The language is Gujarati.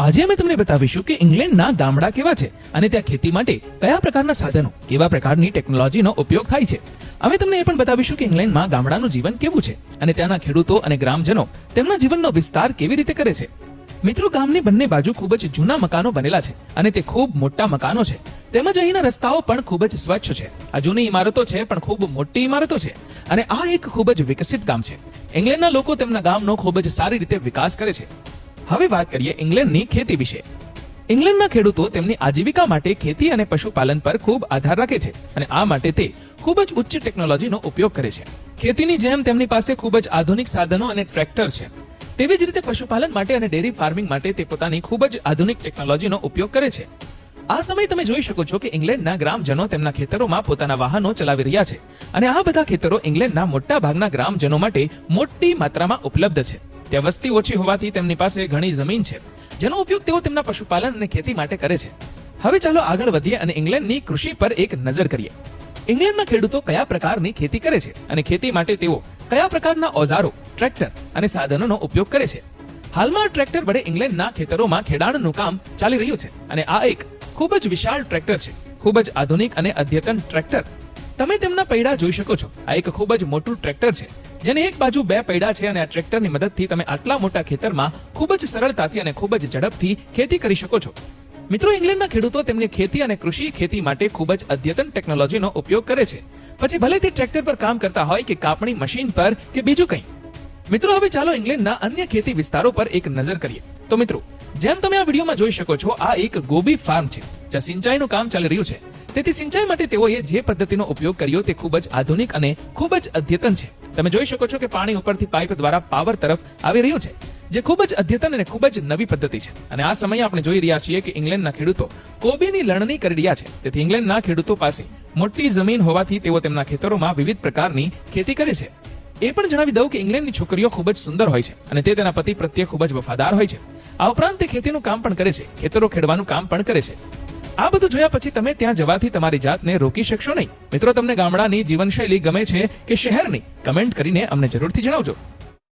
આજે અમે તમને બતાવીશું કે ઇંગ્લેન્ડના ગામડા કેવા છે અને ત્યાં ખેતી માટે કયા પ્રકારના સાધનો, કેવા પ્રકારની ટેકનોલોજીનો ઉપયોગ થાય છે. અમે તમને એ પણ બતાવીશું કે ઇંગ્લેન્ડમાં ગામડાનું જીવન કેવું છે અને ત્યાંના ખેડૂતો અને ગ્રામજનો તેમના જીવનનો વિસ્તાર કેવી રીતે કરે છે. મિત્રો, ગામની બંને બાજુ ખૂબ જ જૂના મકાનો બનેલા છે અને તે ખૂબ મોટા મકાનો છે. તેમજ અહીંના રસ્તાઓ પણ ખૂબ જ સ્વચ્છ છે. આ જૂની ઇમારતો છે પણ ખૂબ મોટી ઇમારતો છે અને આ એક ખૂબ જ વિકસિત ગામ છે. ઇંગ્લેન્ડના લોકો તેમના ગામનો ખૂબ જ સારી રીતે વિકાસ કરે છે. હવે વાત કરીએ ઇંગ્લેન્ડની ખેતી વિશે. ઇંગ્લેન્ડના ખેડૂતો તેમની આજીવિકા માટે ખેતી અને પશુપાલન પર ખૂબ આધાર રાખે છે અને આ માટે તે ખૂબ જ ઉચ્ચ ટેકનોલોજીનો ઉપયોગ કરે છે. ખેતીની જેમ તેમની પાસે ખૂબ જ આધુનિક સાધનો અને ટ્રેક્ટર છે. તેવી જ રીતે પશુપાલન માટે અને ડેરી ફાર્મિંગ માટે તે પોતાની ખૂબ જ આધુનિક ટેકનોલોજીનો ઉપયોગ કરે છે. આ સમય તમે જોઈ શકો છો કે ઇંગ્લેન્ડના ગ્રામજનો તેમના ખેતરોમાં પોતાના વાહનો ચલાવી રહ્યા છે અને આ બધા ખેતરો ઇંગ્લેન્ડના મોટા ભાગના ગ્રામજનો માટે મોટી માત્રામાં ઉપલબ્ધ છે. ત્યાં વસ્તી ઓછી હોવાથી તેમની પાસે ઘણી જમીન છે જેનો ઉપયોગ તેઓ તેમના પશુપાલન અને ખેતી માટે કરે છે. હવે ચાલો આગળ વધીએ અને ઇંગ્લેન્ડની કૃષિ પર એક નજર કરીએ. ઇંગ્લેન્ડના ખેડૂતો કયા પ્રકારની ખેતી કરે છે અને ખેતી માટે તેઓ કયા પ્રકારના ઓજારો, ટ્રેક્ટર અને સાધનોનો ઉપયોગ કરે છે. હાલમાં ટ્રેક્ટર વડે ઇંગ્લેન્ડના ખેતરોમાં ખેડાણનું કામ ચાલી રહ્યું છે અને આ એક ખૂબ જ વિશાળ ટ્રેક્ટર છે. ખૂબ જ આધુનિક અને અદ્યતન ટ્રેક્ટર. તમે તેમના પૈડા જોઈ શકો છો. આ એક ખૂબ જ મોટું ટ્રેક્ટર છે જેને એક બાજુ 2 પૈડા છે અને આ ટ્રેક્ટરની મદદથી તમે આટલા મોટા ખેતરમાં ખૂબ જ સરળતાથી અને ખૂબ જ ઝડપથી ખેતી કરી શકો છો. મિત્રો, ઇંગ્લેન્ડના ખેડૂતો તેમની ખેતી અને કૃષિ ખેતી માટે ખૂબ જ અદ્યતન ટેકનોલોજીનો ઉપયોગ કરે છે. પછી ભલે તે ટ્રેક્ટર પર કામ કરતા હોય કે કાપણી મશીન પર કે બીજું કંઈ. મિત્રો, હવે ચાલો ઇંગ્લેન્ડના અન્ય ખેતી વિસ્તારો પર એક નજર કરીએ. તો મિત્રો, જેમ તમે આ વિડીયોમાં જોઈ શકો છો, આ એક ગોબી ફાર્મ છે જ્યાં સિંચાઈનું કામ ચાલી રહ્યું છે. તેથી સિંચાઈ માટે તેઓએ જે પદ્ધતિનો ઉપયોગ કર્યો તે ખૂબ જ આધુનિક અને ખૂબ જ અદ્યતન છે. તમે જોઈ શકો છો કે પાણી ઉપરથી પાઇપ દ્વારા પાવર તરફ આવી રહ્યું છે જે ખૂબ જ અદ્યતન અને ખૂબ જ નવી પદ્ધતિ છે. અને આ સમયે આપણે જોઈ રહ્યા છીએ કે ઇંગ્લેન્ડના ખેડૂતો કોબીની લણણી કરી રહ્યા છે. તેથી ઇંગ્લેન્ડના ખેડૂતો પાસે મોટી જમીન હોવાથી તેઓ તેમના ખેતરોમાં વિવિધ પ્રકારની ખેતી કરે છે. એ પણ જણાવી દઉં કે ઇંગ્લેન્ડની છોકરીઓ ખૂબ જ સુંદર હોય છે અને તે તેના પતિ પ્રત્યે ખૂબ જ વફાદાર હોય છે. આ ઉપરાંત તે ખેતીનું કામ પણ કરે છે, ખેતરો ખેડવાનું કામ પણ કરે છે. આ બધું જોયા પછી તમે ત્યાં જવાથી તમારી જાતને રોકી શકશો નહીં. મિત્રો, તમને ગામડાની જીવનશૈલી ગમે છે કે શહેરની? કમેન્ટ કરીને અમને જરૂરથી જણાવજો.